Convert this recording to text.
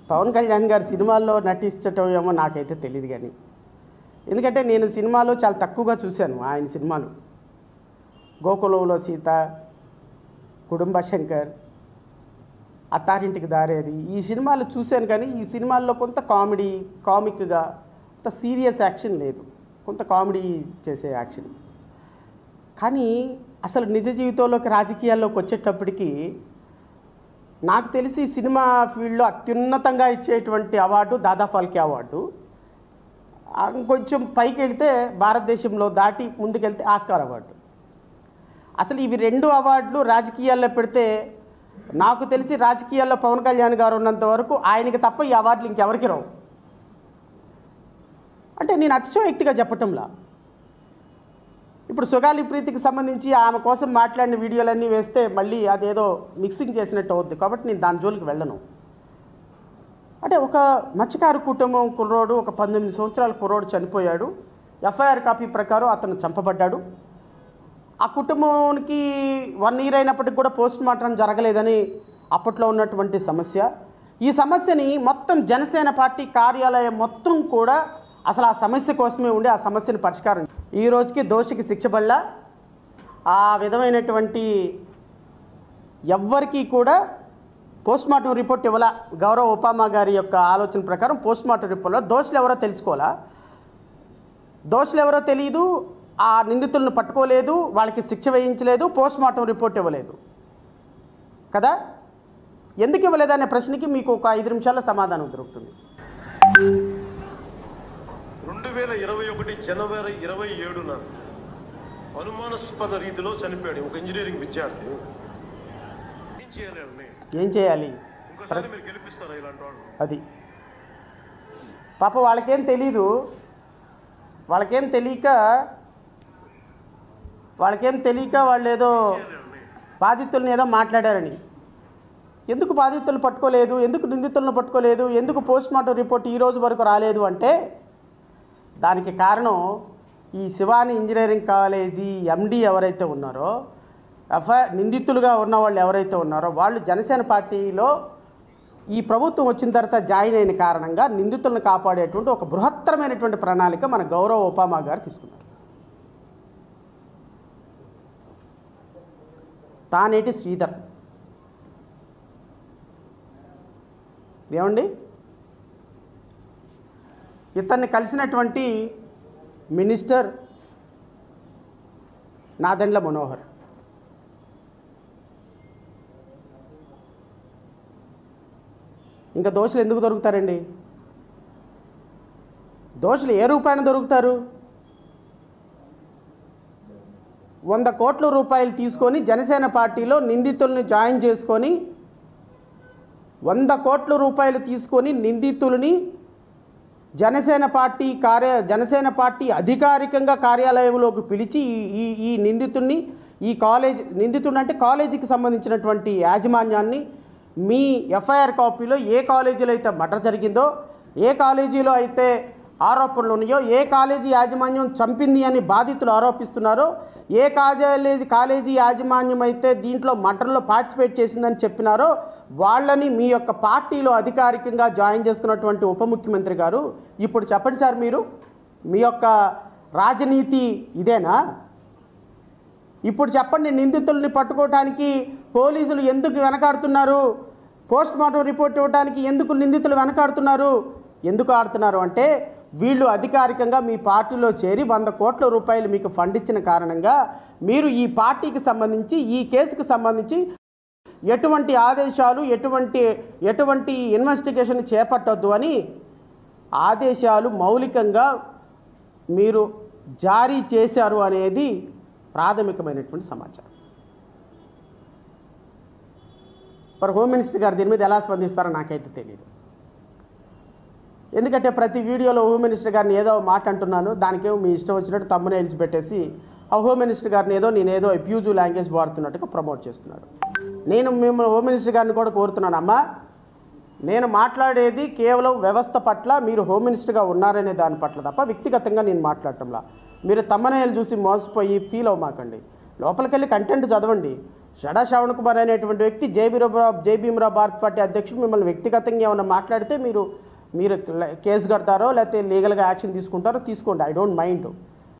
పవన్ కళ్యాణ్ గారు సినిమాల్లో నటించటం ఏమో నాకైతే తెలియదు, కానీ ఎందుకంటే నేను సినిమాలో చాలా తక్కువగా చూశాను ఆయన సినిమాలు. గోకులంలో సీత, కుటుంబ శంకర్, అత్తారింటికి దారేది, ఈ సినిమాలు చూశాను. కానీ ఈ సినిమాల్లో కొంత కామిక్గా కొంత సీరియస్ యాక్షన్ లేదు, కొంత కామెడీ చేసే యాక్షన్. కానీ అసలు నిజ జీవితంలోకి రాజకీయాల్లోకి వచ్చేటప్పటికి నాకు తెలిసి సినిమా ఫీల్డ్లో అత్యున్నతంగా ఇచ్చేటువంటి అవార్డు దాదా ఫాల్కే అవార్డు. కొంచెం పైకి వెళ్తే భారతదేశంలో దాటి ముందుకెళ్తే ఆస్కార్ అవార్డు. అసలు ఇవి 2 అవార్డులు రాజకీయాల్లో పెడితే నాకు తెలిసి రాజకీయాల్లో పవన్ కళ్యాణ్ గారు ఉన్నంత వరకు ఆయనకి తప్ప ఈ అవార్డులు ఇంకెవరికి రావు. అంటే నేను అతిశయోక్తిగా చెప్పటంలా, ఇప్పుడు సుగాలి ప్రీతికి సంబంధించి ఆమె కోసం మాట్లాడిన వీడియోలన్నీ వేస్తే మళ్ళీ అదేదో మిక్సింగ్ చేసినట్టు అవుద్ది, కాబట్టి నేను దాని జోలికి వెళ్ళను. అంటే ఒక మత్స్యకారు కుటుంబం కుర్రోడు, ఒక 19 సంవత్సరాల కుర్రోడు చనిపోయాడు. ఎఫ్ఐఆర్ కాపీ ప్రకారం అతను చంపబడ్డాడు. ఆ కుటుంబానికి 1 ఇయర్ అయినప్పటికి కూడా పోస్ట్ మార్టం జరగలేదని అప్పట్లో ఉన్నటువంటి సమస్య. ఈ సమస్యని మొత్తం జనసేన పార్టీ కార్యాలయం మొత్తం కూడా అసలు ఆ సమస్య కోసమే ఉండి ఆ సమస్యను పరిష్కారం, ఈ రోజుకి దోషికి శిక్ష పడలా. ఆ విధమైనటువంటి ఎవ్వరికీ కూడా పోస్ట్ మార్టం రిపోర్ట్ ఇవ్వాల. గౌరవ ఒబామా గారి యొక్క ఆలోచన ప్రకారం పోస్ట్ మార్టం రిపోర్ట్లో దోషులు ఎవరో తెలుసుకోవాలా, దోషులు ఎవరో తెలియదు, ఆ నిందితులను పట్టుకోలేదు, వాళ్ళకి శిక్ష వేయించలేదు, పోస్ట్ మార్టం రిపోర్ట్ ఇవ్వలేదు కదా. ఎందుకు ఇవ్వలేదనే ప్రశ్నకి మీకు ఒక 5 నిమిషాల్లో సమాధానం దొరుకుతుంది. 2021 జనవరి 27న అనుమానాస్పద రీతిలో చనిపోయాడు ఒక ఇంజనీరింగ్ విద్యార్థి. ఏం చేయాలి? మీరు గెలిపిస్తారా ఇలాంటి వాళ్ళు? అది పాప వాళ్ళకేం తెలీదు, వాళ్ళకేం తెలియక వాళ్ళు ఏదో బాధితులను ఏదో మాట్లాడారని. ఎందుకు బాధితులను పట్టుకోలేదు, ఎందుకు నిందితులను పట్టుకోలేదు, ఎందుకు పోస్ట్ మార్టం రిపోర్ట్ ఈ రోజు వరకు రాలేదు అంటే దానికి కారణం ఈ శివాని ఇంజనీరింగ్ కాలేజీ ఎండి ఎవరైతే ఉన్నారో, నిందితులుగా ఉన్న వాళ్ళు ఎవరైతే ఉన్నారో వాళ్ళు జనసేన పార్టీలో ఈ ప్రభుత్వం వచ్చిన తర్వాత జాయిన్ అయిన కారణంగా నిందితులను కాపాడేటువంటి ఒక బృహత్తరమైనటువంటి ప్రణాళిక మన గౌరవ ఒబామా గారు తీసుకున్నారు. తానేటి శ్రీధర్ ఏమండి, ఇతన్ని కలిసినటువంటి మినిస్టర్ నాదెండ్ల మనోహర్. ఇంకా దోషులు ఎందుకు దొరుకుతారండి? దోషులు ఏ రూపాయన దొరుకుతారు? 100 కోట్ల రూపాయలు తీసుకొని జనసేన పార్టీలో నిందితుల్ని జాయిన్ చేసుకొని 100 కోట్ల రూపాయలు తీసుకొని నిందితులని జనసేన పార్టీ అధికారికంగా కార్యాలయంలోకి పిలిచి ఈ నిందితుడిని నిందితుడు అంటే కాలేజీకి సంబంధించినటువంటి యాజమాన్యాన్ని మీ ఎఫ్ఐఆర్ కాపీలో ఏ కాలేజీలో అయితే మర్డర్ జరిగిందో, ఏ కాలేజీలో అయితే ఆరోపణలు ఉన్నాయో, ఏ కాలేజీ యాజమాన్యం చంపింది అని బాధితులు ఆరోపిస్తున్నారో, ఏ కాలేజీ యాజమాన్యం అయితే దీంట్లో మర్డర్లో పార్టిసిపేట్ చేసిందని చెప్పినారో వాళ్ళని మీ యొక్క పార్టీలో అధికారికంగా జాయిన్ చేసుకున్నటువంటి ఉప ముఖ్యమంత్రి గారు ఇప్పుడు చెప్పండి సార్, మీరు మీ యొక్క రాజనీతి ఇదేనా? ఇప్పుడు చెప్పండి, నిందితుల్ని పట్టుకోవటానికి పోలీసులు ఎందుకు వెనకాడుతున్నారు? పోస్ట్ మార్టం రిపోర్ట్ ఇవ్వడానికి ఎందుకు నిందితులు వెనకాడుతున్నారు? ఎందుకు ఆడుతున్నారు అంటే వీళ్ళు అధికారికంగా మీ పార్టీలో చేరి 100 కోట్ల రూపాయలు మీకు ఫండ్ ఇచ్చిన కారణంగా మీరు ఈ పార్టీకి సంబంధించి ఈ కేసుకు సంబంధించి ఎటువంటి ఆదేశాలు ఎటువంటి ఇన్వెస్టిగేషన్ చేపట్టొద్దు అని ఆదేశాలు మౌలికంగా మీరు జారీ చేశారు అనేది ప్రాథమికమైనటువంటి సమాచారం. మరి హోమ్ మినిస్టర్ గారు దీని మీద ఎలా స్పందిస్తారో నాకైతే తెలియదు. ఎందుకంటే ప్రతి వీడియోలో హోమ్ మినిస్టర్ గారిని ఏదో మాట అంటున్నాను, దానికేమో మీ ఇష్టం వచ్చినట్టు తమ్మునేల్స్ పెట్టేసి ఆ హోమ్ మినిస్టర్ గారిని నేనేదో అబ్యూజివ్ లాంగ్వేజ్ వాడుతున్నట్టుగా ప్రమోట్ చేస్తున్నాడు. నేను మిమ్మల్ని హోమ్ మినిస్టర్ గారిని కూడా కోరుతున్నాను, అమ్మా నేను మాట్లాడేది కేవలం వ్యవస్థ పట్ల, మీరు హోమ్ మినిస్టర్గా ఉన్నారనే దాని పట్ల తప్ప వ్యక్తిగతంగా నేను మాట్లాడటంలా. మీరు తమ్మనేలు చూసి మోసపోయి ఫీల్ అవ్వమాకండి. లోపలికి వెళ్ళి కంటెంట్ చదవండి. షడా శ్రవణ్ కుమార్ అనేటువంటి వ్యక్తి జై భీమరావు భారత్ పార్టీ అధ్యక్షుడు మిమ్మల్ని వ్యక్తిగతంగా ఏమైనా మాట్లాడితే మీరు కేసు కడతారో లేకపోతే లీగల్గా యాక్షన్ తీసుకుంటారో తీసుకోండి, ఐ డోంట్ మైండ్.